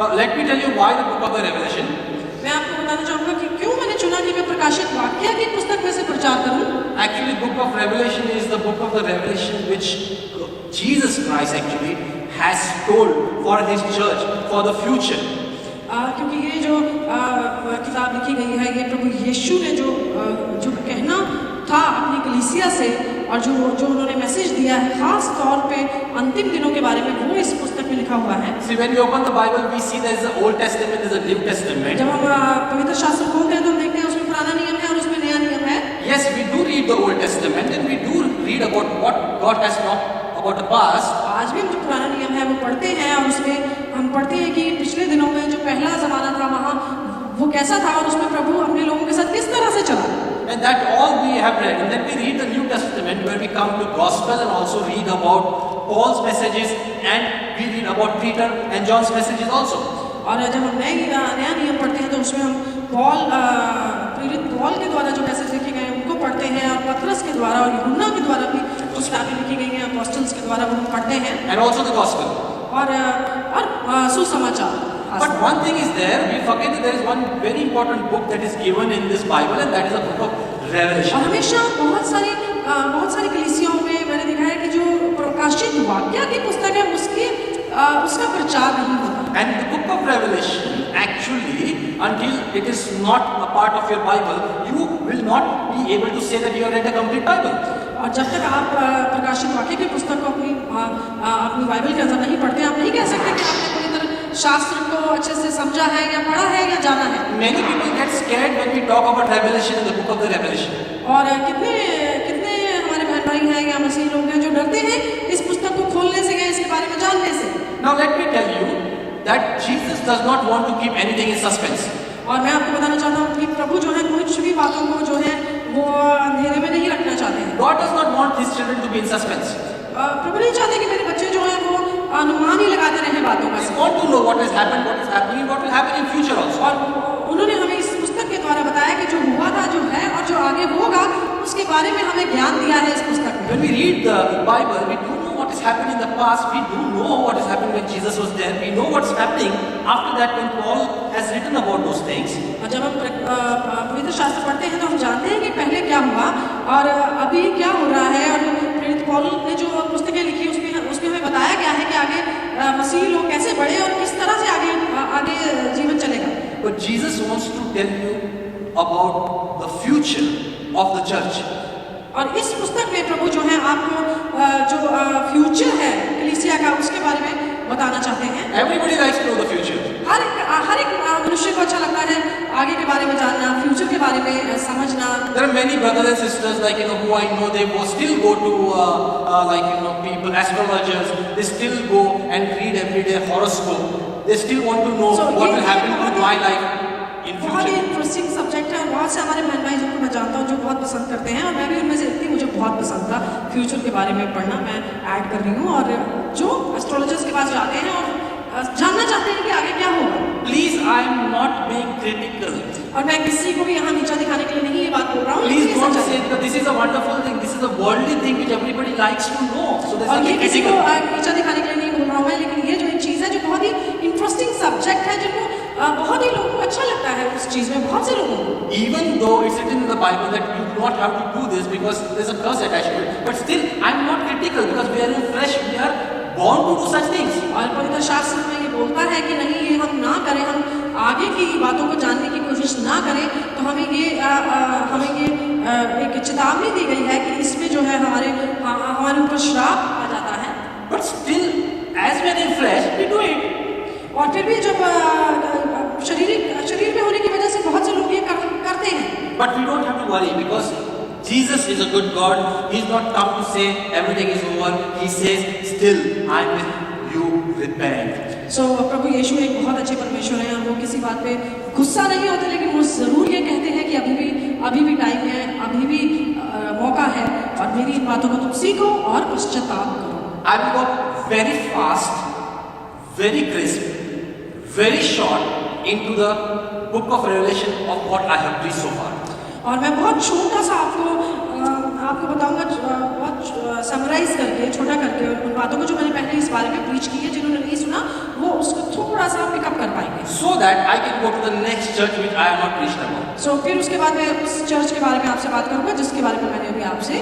Let me tell you why the book of the Revelation. मैं आपको बताना चाहूँगा कि क्यों मैंने चुना कि मैं प्रकाशित वाक्य की पुस्तक में से प्रचार करूँ। Actually, book of Revelation is the book of the Revelation which Jesus Christ actually has told for his church for the future. क्योंकि ये जो किताब लिखी गई है, ये प्रभु यीशु ने जो कहना था अपनी कलीसिया से और जो उन्होंने मैसेज दिया है खास तौर पे अंतिम दिनों के बारे में, वो इस पुस्तक में लिखा हुआ है। See, when we open the Bible, we see there is the Old Testament, there is a New Testament. जब हम पवित्र शास्त्र खोलते हैं तो हम देखते हैं उसमें पुराना नियम है और उसमें नया नियम है। Yes, we do read the Old Testament and we do read about what God has taught about the past. आज भी हम जो पुराना नियम है वो पढ़ते हैं और उसमें हम पढ़ते हैं कि पिछले दिनों में जो पहला जमाना था वहाँ वो कैसा था और उसमें प्रभु अपने लोगों के साथ किस तरह से चला। And that all we have read. And then we read the New Testament where we come to Gospel and also read about Paul's messages and we read about Peter and John's messages also. और जब हम नया नियम पढ़ते हैं तो उसमें हम प्रेरित पॉल के द्वारा जो मैसेज लिखे गए हैं उनको पढ़ते हैं और पतरस के द्वारा और यूहन्ना के द्वारा भी जो किताबें लिखी गई हैं अपोस्टल्स के द्वारा वो हम पढ़ते हैं। And also the Gospel. और सुसमाचार। But one thing is there, we forget that there is one very important book that is given in this Bible and that is the book of Revelation. और हमेशा बहुत सारी कलीसियाओं में मैंने देखा है कि जो प्रकाशित वाक्य की पुस्तक है उसका प्रचार नहीं होता। And the book of Revelation actually, until it is not a part of your Bible, you will not be able to say that you have read a complete Bible. और जब तक आप प्रकाशित वाक्य की पुस्तक को अपनी बाइबल के अंदर नहीं पढ़ते, आप नहीं कह सकते कि आपने पूरी तरह शास्त्र को अच्छे से समझा है या पढ़ा है या जाना है। Many people get scared when we talk about Revelation in the book of the Revelation. और कितने हमारे बहन भाई हैं या मसीह लोग हैं जो डरते हैं इस पुस्तक को खोलने से या इसके बारे में जानने से। Now let me tell you that Jesus does not want to keep anything in suspense. और मैं आपको बताना चाहता हूँ कि प्रभु जो है कुछ भी बातों को जो है वो अंधेरे में नहीं रखना चाहते हैं। God does not want his children to be in suspense. प्रभु नहीं चाहते कि मेरे बच्चे जो हैं वो अनुमान ही लगाते रहे बातों का। They want to know what has happened, what is happening, what will happen in future also. और उन्होंने हमें इस पुस्तक के द्वारा बताया कि जो हुआ था, जो है और जो आगे होगा उसके बारे में हमें ज्ञान दिया है इस पुस्तक में। When we read the Bible, we do know what is happening in the past. We do know what is happening when Jesus was there. We know what's happening after that when Paul has written about those things. और जब हम पवित्र शास्त्र पढ़ते हैं तो हम जानते हैं कि पहले क्या हुआ और अभी क्या हो रहा है। और प्रेरित पौल ने जो पुस्तकें लिखी उसमें हमें बताया गया है कि आगे मसीही लोग कैसे बढ़े और किस तरह से आगे जीवन चलेगा। But Jesus wants to tell you about the future of the church. और इस पुस्तक में प्रभु जो है आपको जो फ्यूचर है कलीसिया का उसके बारे में बताना चाहते हैं। Everybody likes to know the future. हर एक मनुष्य को अच्छा लगता है आगे के बारे में जानना, फ्यूचर के बारे में समझना। There are many brothers and sisters who I know they still go to people, astrologers. They still go and read every day horoscope. They still want to know what will happen to my life in future. बहुत ही interesting subject है और बहुत से हमारे बहन भाई जिनको मैं जानता हूँ जो बहुत पसंद करते हैं और मैं भी उनमें से थी। मुझे बहुत पसंद था फ्यूचर के बारे में पढ़ना। मैं ऐड कर रही हूँ और जो एस्ट्रोलॉजर्स के पास जाते हैं और जानना चाहते हैं कि आगे क्या होगा। Please, I am not being critical. और मैं किसी को भी यहाँ नीचा दिखाने के लिए नहीं ये बात बोल रहा हूँ। Please don't say that this is a wonderful thing. This is a worldly thing which everybody likes to know. So there's और ये nothing किसी को critical. नीचा दिखाने के लिए नहीं बोल रहा हूँ मैं, लेकिन ये जो एक चीज़ है जो बहुत ही इंटरेस्टिंग सब्जेक्ट है जिनको बहुत ही लोगों को अच्छा लगता है उस चीज़ में, बहुत से लोगों को। Even though it's written in the Bible that you do not have to do this because there's a curse attached to it, but still I'm not critical because we are in flesh, we are born to do such things. और पवित्र शास्त्र में ये बोलता है कि नहीं ये हम ना करें, हम आगे की बातों को जानने की कोशिश ना करें, तो हमें ये एक चेतावनी दी गई है कि इसमें जो है हमारे ऊपर श्राप आ जाता है। But still, as we are in flesh, we do it. और फिर भी जब शरीर में होने की वजह से बहुत से लोग ये करते हैं। But we don't have to worry because Jesus is a good God. He's not come to say everything is over. He says, still, I'm with you, repent. प्रभु यीशु एक बहुत अच्छे परमेश्वर हैं और वो किसी बात पे गुस्सा नहीं होते, लेकिन वो जरूर ये कहते हैं कि अभी भी टाइम है, अभी भी मौका है और मेरी इन बातों को तुम सीखो और पश्चाताप करो। I will go very fast, very crisp, very short into the book of Revelation of what I have preached so far. और मैं बहुत छोटा सा आपको बताऊंगा, बहुत समराइज करके, छोटा करके, उन बातों को जो मैंने पहले इस बारे में प्रीच की है, जिन्होंने नहीं सुना वो उसको थोड़ा सा पिकअप कर पाएंगे। So that I can go to the next church which I am not preached about. सो फिर उसके बाद मैं उस चर्च के बारे में आपसे बात करूंगा जिसके बारे में मैंने अभी आपसे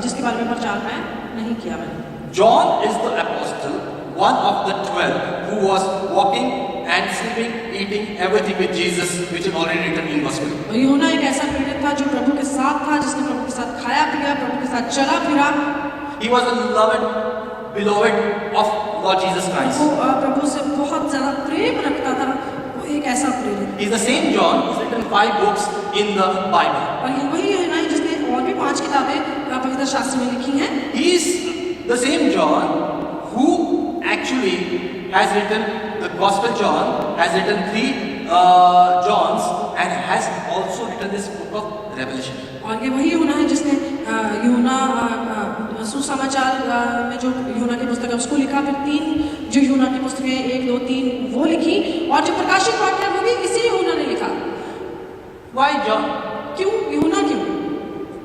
जिसके बारे में प्रचार मैं नहीं किया मैंने। John is the apostle, one of the 12 who was walking and sleeping, eating everything with Jesus, which is already written in Gospel. यूहन्ना एक ऐसा प्रेरित था जो प्रभु के साथ था, जिसने प्रभु के साथ खाया पिया, प्रभु के साथ चला फिरा। He was a beloved of Lord Jesus Christ. वो प्रभु से बहुत ज्यादा प्रेम रखता था, वो एक ऐसा प्रेरित। He's the same John who's written 5 books in the Bible. और ये वही यूहन्ना है जिसने और भी 5 किताबें पवित्र शास्त्र में लिखी हैं। He's the same John who actually has written the Gospel John, has written 3 Johns, and has also written this book of Revelation. और ये वही यूहन्ना है जिसने यूहन्ना सुसमाचार में जो यूहन्ना की पुस्तक है उसको लिखा, फिर 3 जो यूहन्ना की पुस्तकें 1, 2, 3 वो लिखी, और जो प्रकाशित वाक्य है वो भी इसी यूहन्ना ने लिखा। Why John? क्यों यूहन्ना क्यों?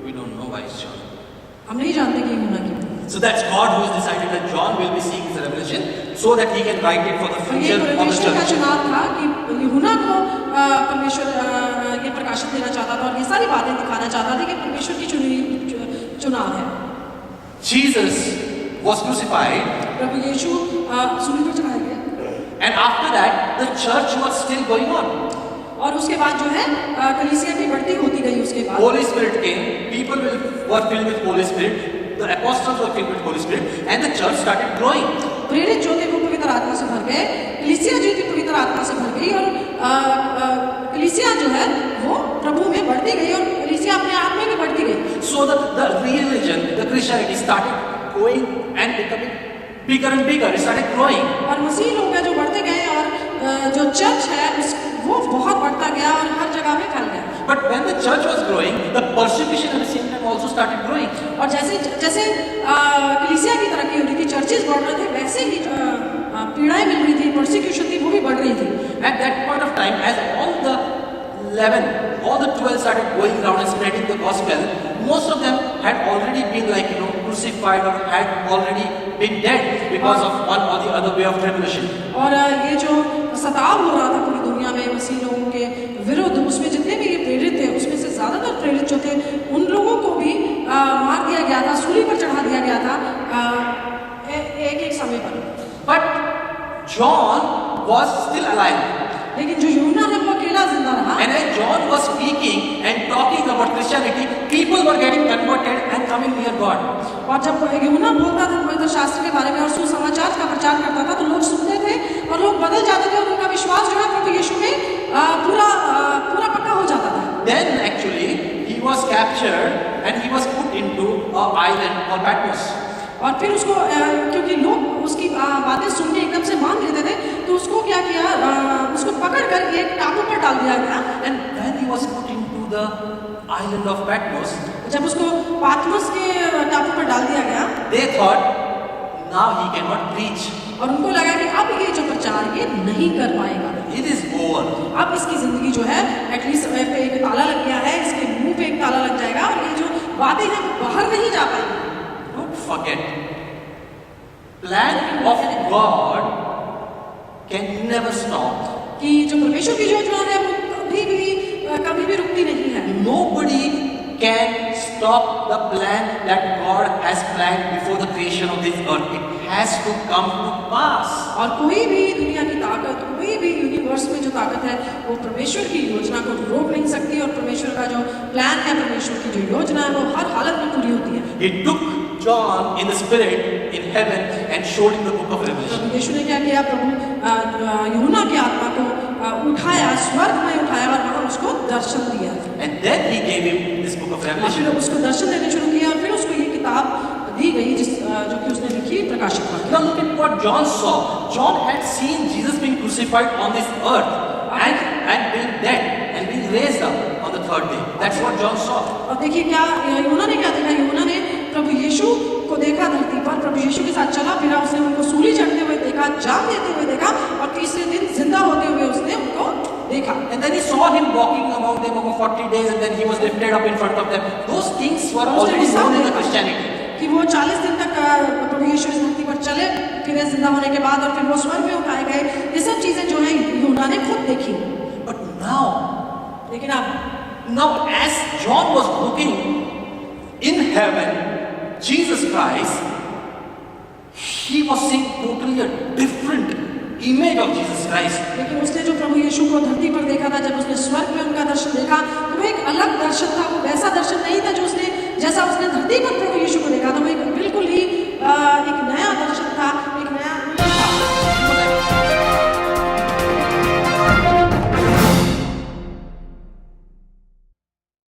We don't know why it's John. हम नहीं जानते कि यूहन्ना क्यों। So that's God who has decided that John will be seeing this revelation so that he can write it for the ये future of the परमेश्वर का church. चुनाव था कि यूहन्ना को परमेश्वर ये प्रकाशित देना चाहता था और ये सारी बातें दिखाना चाहता था कि परमेश्वर की चुनाव है। Jesus was crucified, प्रभु यीशु सूली पर चढ़ाए गए, and after that the church was still going on. और उसके बाद जो है कलीसिया की बढ़ती होती गई। उसके बाद Holy Spirit came, people were filled with Holy Spirit, the apostles were filled with Holy Spirit, and the church started growing. प्रेरित जो थे वो पवित्र आत्मा से भर गए, कलीसिया जो थी पवित्र आत्मा से भर गई, और कलीसिया जो है वो प्रभु में बढ़ती गई और कलीसिया अपने आप में भी बढ़ती गई। So the religion, the Christianity started growing and becoming bigger and bigger. It started growing. और मसीह लोग हैं जो बढ़ते गए, और जो चर्च है वो बहुत बढ़ता गया और हर जगह में फैल गया। But when the church was growing, the persecution at the same time also started growing. और जैसे जैसे कलीसिया की तरक्की हो रही थी, चर्चेस बढ़ रहे थे, वैसे ही पीड़ाएं मिल रही थी, परसिक्यूशन थी, वो भी बढ़ रही थी। At that point of time, as all the 12 started going around and spreading the gospel, most of them had already been crucified or had already been dead because of one or the other way of tribulation. और ये जो सताव हो रहा था पूरी दुनिया में मसीह लोगों के विरुद्ध, उसमें जितने भी ये प्रेरित थे उसमें से ज्यादातर प्रेरित जो थे उन लोगों को भी मार दिया गया था, सूली पर चढ़ा दिया गया था एक समय पर। But John was still alive. लेकिन जो यूहन्ना है वो अकेला जिंदा रहा। And as John was speaking and talking about Christianity, people were getting converted and coming near God. और जब यूहन्ना बोलता था पवित्र शास्त्र के बारे में और सुसमाचार का प्रचार करता था, तो लोग सुनते थे और लोग बदल जाते थे और उनका विश्वास जो है प्रभु यीशु में पूरा पक्का हो जाता था। Then actually he was captured and he was put into an island called Patmos. और फिर उसको क्योंकि लोग उसकी बातें सुन के एकदम से मान लेते थे, तो उसको क्या किया, उसको पकड़कर एक टापू पर डाल दिया गया। And when he was put into the island of Patmos, जब उसको पातमोस के टापू पर डाल दिया गया, they thought now he cannot preach. और उनको लगा कि अब ये जो प्रचार ये नहीं कर पाएगा, It is over. अब इसकी जिंदगी जो है एटलीस्ट एक ताला लग गया है, इसके मुंह पे एक ताला लग जाएगा और ये जो बातें हैं वो बाहर नहीं जा पाएंगी। Don't forget, plan of God can never stop. कि जो परमेश्वर की योजना है वो कभी भी रुकती नहीं है। Nobody can stop the plan that God has planned before the creation of this earth. It has to come to pass. और कोई भी दुनिया की ताकत, कोई भी यूनिवर्स में जो ताकत है वो परमेश्वर की योजना को रोक नहीं सकती, और परमेश्वर का जो प्लान है, परमेश्वर की जो योजना है वो हर हालत में पूरी होती है। He took John in the spirit in heaven and showed him the book of Revelation. प्रभु यीशु ने क्या किया, प्रभु यूहन्ना की आत्मा को उठाया, स्वर्ग में उठाया और वहां उसको दर्शन दिया। And then he gave him this book of और Revelation. फिर उसको दर्शन देने शुरू किया और फिर उसको ये किताब दी गई जो कि उसने लिखी, प्रकाशित वाक्य। Now look at what John saw. John had seen Jesus being crucified on this earth and being dead and being raised up on the 3rd day. That's what John saw. और देखिए क्या यूहन्ना ने क्या देखा, यूहन्ना ने प्रभु यीशु को देखा धरती पर, प्रभु यीशु के साथ चला फिरा, उसने उनको सूली चढ़ते हुए देखा, जान देते हुए देखा, और तीसरे दिन जिंदा होते हुए उसने उनको देखा। And then he saw him walking among them over 40 days, and then he was lifted up in front of them. Those things were already known in the Christianity. कि वो 40 दिन तक प्रभु यीशु इस धरती पर चले फिर जिंदा होने के बाद और फिर वो स्वर्ग में उठाए गए, ये सब चीजें जो है यूहन्ना ने खुद देखी। But now, लेकिन अब as John was looking in heaven, Jesus Christ, he was seeing totally a different image of Jesus Christ. लेकिन उसने जो प्रभु यीशु को धरती पर देखा था, जब उसने स्वर्ग में उनका दर्शन देखा तो वो एक अलग दर्शन था, वो वैसा दर्शन नहीं था जो उसने जैसा उसने धरती पर प्रभु यीशु को